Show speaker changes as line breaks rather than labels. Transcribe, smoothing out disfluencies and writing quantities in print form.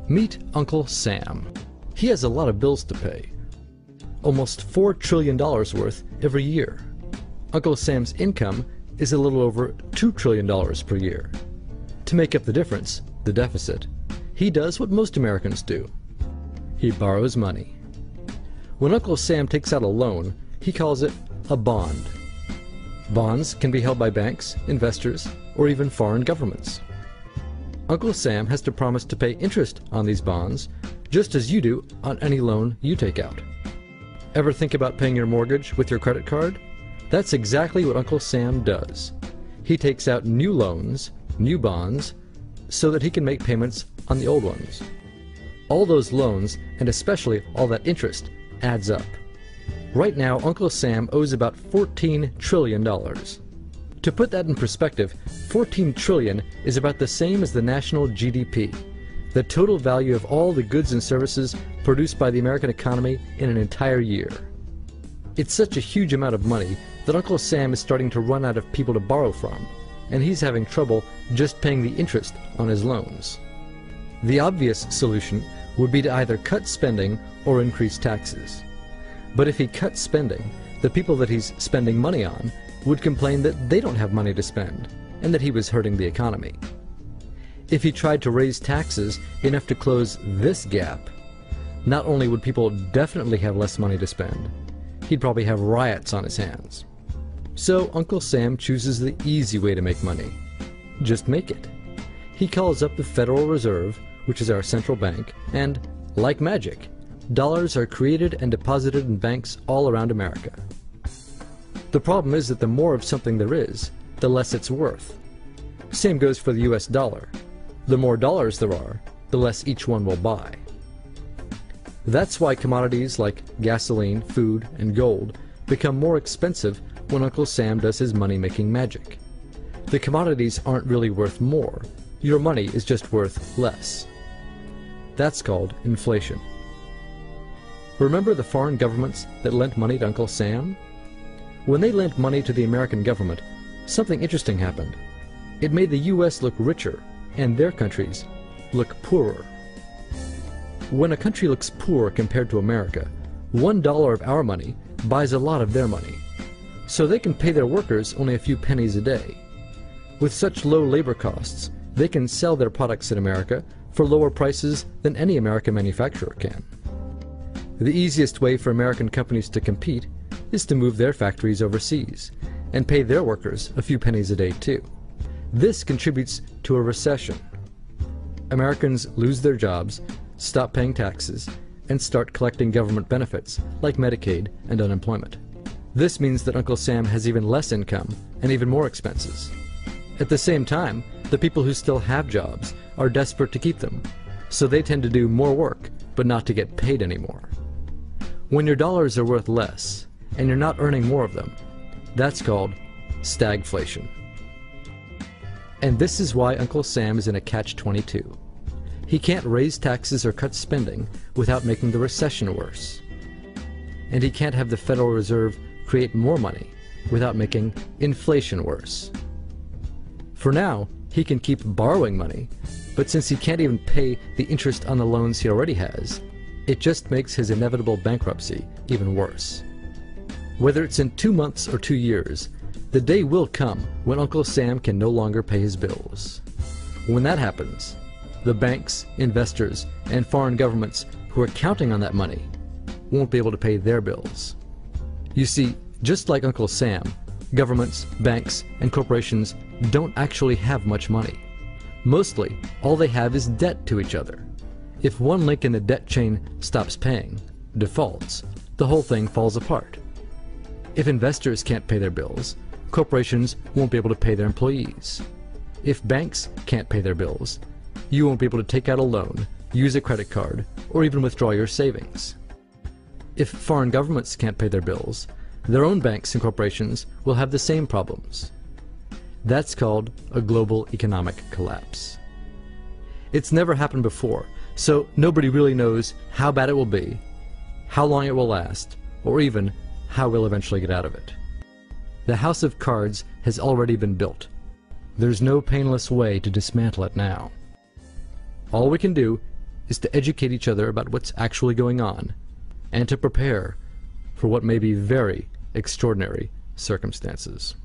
Meet Uncle Sam. He has a lot of bills to pay. Almost $4 trillion worth every year. Uncle Sam's income is a little over $2 trillion per year. To make up the difference, the deficit, he does what most Americans do. He borrows money. When Uncle Sam takes out a loan, he calls it a bond. Bonds can be held by banks, investors, or even foreign governments. Uncle Sam has to promise to pay interest on these bonds, just as you do on any loan you take out. Ever think about paying your mortgage with your credit card? That's exactly what Uncle Sam does. He takes out new loans, new bonds, so that he can make payments on the old ones. All those loans, and especially all that interest, adds up. Right now, Uncle Sam owes about $14 trillion. To put that in perspective, 14 trillion is about the same as the national GDP, the total value of all the goods and services produced by the American economy in an entire year. It's such a huge amount of money that Uncle Sam is starting to run out of people to borrow from, and he's having trouble just paying the interest on his loans. The obvious solution would be to either cut spending or increase taxes. But if he cuts spending, the people that he's spending money on would complain that they don't have money to spend, and that he was hurting the economy. If he tried to raise taxes enough to close this gap, not only would people definitely have less money to spend, he'd probably have riots on his hands. So Uncle Sam chooses the easy way to make money. Just make it. He calls up the Federal Reserve, which is our central bank, and, like magic, dollars are created and deposited in banks all around America. The problem is that the more of something there is, the less it's worth. Same goes for the US dollar. The more dollars there are, the less each one will buy. That's why commodities like gasoline, food, and gold become more expensive when Uncle Sam does his money-making magic. The commodities aren't really worth more. Your money is just worth less. That's called inflation. Remember the foreign governments that lent money to Uncle Sam? When they lent money to the American government, something interesting happened. It made the US look richer, and their countries look poorer. When a country looks poor compared to America, $1 of our money buys a lot of their money, so they can pay their workers only a few pennies a day. With such low labor costs, they can sell their products in America for lower prices than any American manufacturer can. The easiest way for American companies to compete is to move their factories overseas and pay their workers a few pennies a day too. This contributes to a recession. Americans lose their jobs, stop paying taxes, and start collecting government benefits like Medicaid and unemployment. This means that Uncle Sam has even less income and even more expenses. At the same time, the people who still have jobs are desperate to keep them, so they tend to do more work but not to get paid anymore. When your dollars are worth less and you're not earning more of them, that's called stagflation. And this is why Uncle Sam is in a catch-22. He can't raise taxes or cut spending without making the recession worse. And he can't have the Federal Reserve create more money without making inflation worse. For now, he can keep borrowing money, but since he can't even pay the interest on the loans he already has, it just makes his inevitable bankruptcy even worse. Whether it's in 2 months or 2 years, the day will come when Uncle Sam can no longer pay his bills. When that happens, the banks, investors, and foreign governments who are counting on that money won't be able to pay their bills. You see, just like Uncle Sam, governments, banks, and corporations don't actually have much money. Mostly, all they have is debt to each other. If one link in the debt chain stops paying, defaults, the whole thing falls apart. If investors can't pay their bills, corporations won't be able to pay their employees. If banks can't pay their bills, you won't be able to take out a loan, use a credit card, or even withdraw your savings. If foreign governments can't pay their bills, their own banks and corporations will have the same problems. That's called a global economic collapse. It's never happened before, so nobody really knows how bad it will be, how long it will last, or even how we'll eventually get out of it. The house of cards has already been built. There's no painless way to dismantle it now. All we can do is to educate each other about what's actually going on, and to prepare for what may be very extraordinary circumstances.